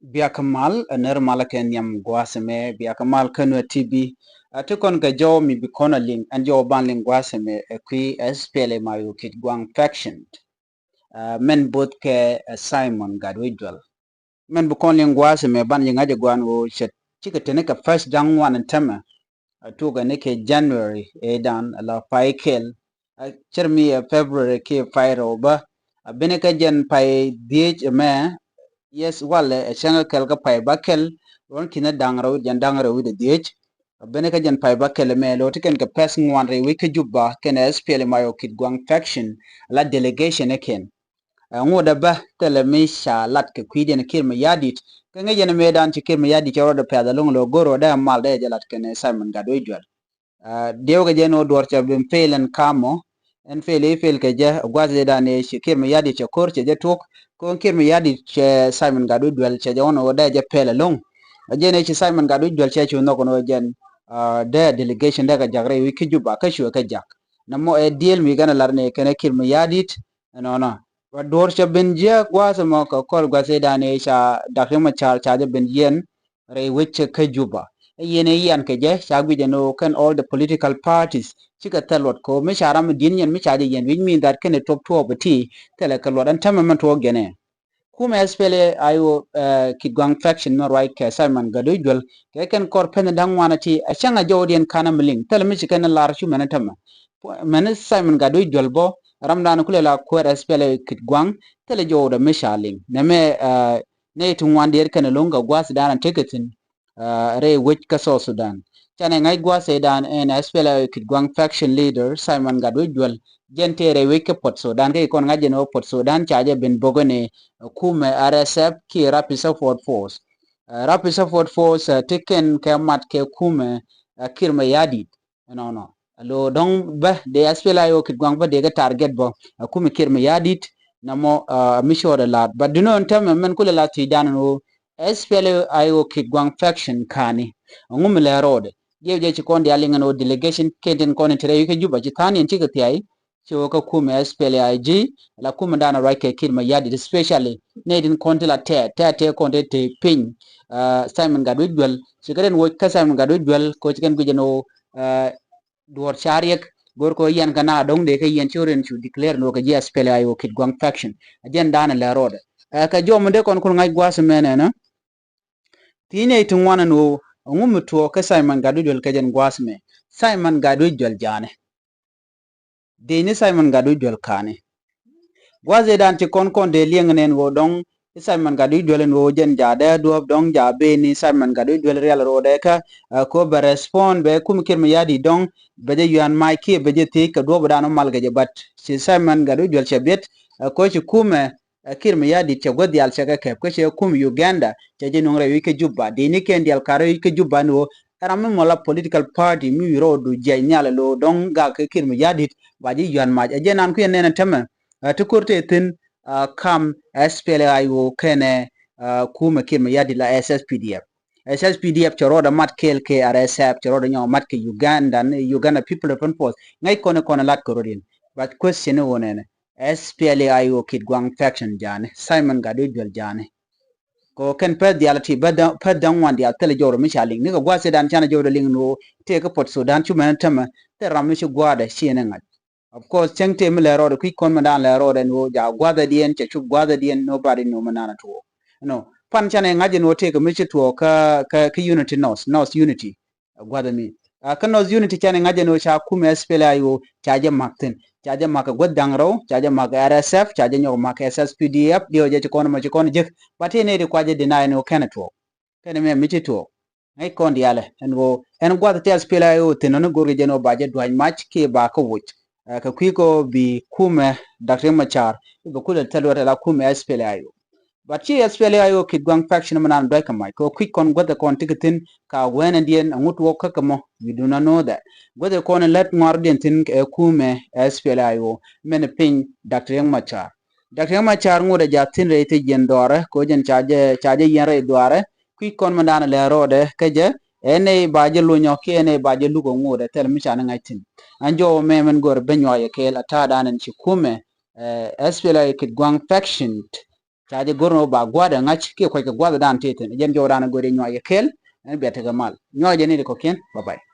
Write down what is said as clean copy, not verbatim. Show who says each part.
Speaker 1: Biakamal ner malaken yam gwaseme biakamal kanwa tibi atukon ga jaw mi bikono ling and jaw ban ling gwaseme qui spele mayu kit gwang faction men both ke Simon Gadwidwal men bukon ling gwaseme ban yinga je gwan wo chet chika tene ka first dang wan tema tuga ne ke January dan la paikel chermi February ke fairo ba bene ka jen pai diej me yes wale changa kel ka pai bakel ron kina dangro jan dangro with the diech bene ka jan pai bakel me lo tiken ka pes ngwan re wike juba ken SPL mayo kit gwang faction la delegation eken ngoda ba tele mi sha lat ke kwiden kir me yadit ka ngejen me dan ti kir me yadit ro de pada long lo goro da mal de jalat ken Simon Gadwe jwal dew ga jeno dor cha bim felen kamo en fele fel ke je gwaze da ne kir me yadit cha kor che je tok ko kir me yadit che Simon Gadwe jwal che jono da je pele long jene ci Simon Gadwe jwal che chu no kono jen de delegation daga jagre wiki juba ka shu ka jak namo e deal mi gana larne ken kir me yadit no wa dor cha ben je gwaze mo ko kol gwaze da ne cha dakre ma char cha je ben yen re wiche ka juba yene yan ke je shagwi jeno kan all the political parties chika talwat ko me sharam din yen me chaje yen which mean that can top to obti tele kalwat an tamaman to gene kuma spele ayo kidgang faction no right ke Simon Gadujwal ke ken kor pen dang wanati a changa jodien kana mling tele me chika na lar chu manatama man Simon Gadujwal bo ramdan kule la ko spele kidgang tele joda me shaling ne me ne tungwan kana longa gwas dana ticketin re which kaso Sudan. Chane ngai gwa sedan en SPLA Kitgwang faction leader Simon Gadwidwal gente re wike pot Sudan ke kon ngaje no pot Sudan chaje ben bogone kume RSF ki Rapid Support Force. Rapid Support Force taken ke mat ke kume kirma yadi no lo dong ba de SPLA yo Kitgwang ba de ga target bo kume kirma yadit namo misho de lat but do not tell me men kula la ti dan no SPLA ayo Kitgwang faction kani ngum le road je chikondi alinga no delegation keden koni tere yuke juba chitani nchika tiai cho ka kume SPLA IG la kume dana right ke kid mayadi especially nedin konti la te konti te ping Simon Gadwidwal chikaren wo ka Simon Gadwidwal ko chiken gujeno duor chariek gor ko yan kana dong de ke yan choren chu declare no ka je SPLA ayo Kitgwang faction ajen dana le road ka jomunde kon kun ngai gwas menena tine tungwana no ngum tuo ka Simon Gadujwal ka jen gwasme Simon Gadujwal jane deni Simon Gadujwal kane gwaze dan ti kon de liengnen wo dong Simon Gadujwal wo jen jade duob dong jabe ni Simon Gadujwal real rode ka ko ba respond be kum kirma yadi dong beje yuan mai ki beje ti ka duob dan mal gaje bat si Simon Gadujwal chebet ko ci kume kirma yadi che godi al chega ke ko che kum Uganda che je nongre wike juba deni ken dial karo wike juba no ramme mola political party mi rodu je nyale lo dong ga ke kirma yadi waji yuan ma je nan ku yen tema to korte tin kam SPLA ayo kene kuma kirma yadi la SSPDF choroda mat kel ke RSF choroda nyaw mat ke Uganda people of force ngai kone lat korodin but question wonene SPLA ayo Kitgwang faction jane Simon Gadujwal jane ko ken pe dialati padang wan dia tele joro mi chaling ni ko gwase dan chana joro ling no te ko pot Sudan chu men tema te ramu chu gwada shine ngat of course chengte mi lero de kon mandan lero den wo ja gwada dien che chu gwada dien nobody no manana to no pan chane ngaje no te ko mi chu to ka unity nos unity gwada mi ka nos unity chane ngaje no cha kume SPLA yo chaje makten chaje maka godang ro chaje maka RSF chaje nyo maka SSPDF dio je kon ma kon je pati ne de kwaje deny no kenato kene me mi to ngai kon diale en gwada te SPLA yo te no gorge je no baje dwan match ke ba ko wuch ka kwiko bi kume Dr. Machar ibo kula talwata la kume SPLA yo but chi SPLA yo Kitgwang faction manan doi kamai ko quick kon gwada kon tiketin ka wena dien ngut wo kakamo we do not know that gwada kon let ngwar dien tin kume SPLA yo men pin Dr. Machar Dr. Machar nguda jatin rete jen dore ko jen chaje yen re dore quick kon manan le rode kaje ene baje lu nyoki ene baje lu ko nguda tel mi chana ngaitin anjo memen gor benyo ye kel ata danen ci kume SPLA Kitgwang faction chaje gorno ba gwada ngach ke ko ke gwada dan teten jen jo dana gore nyoy kel en bete ga mal nyoy ni ko ken bye bye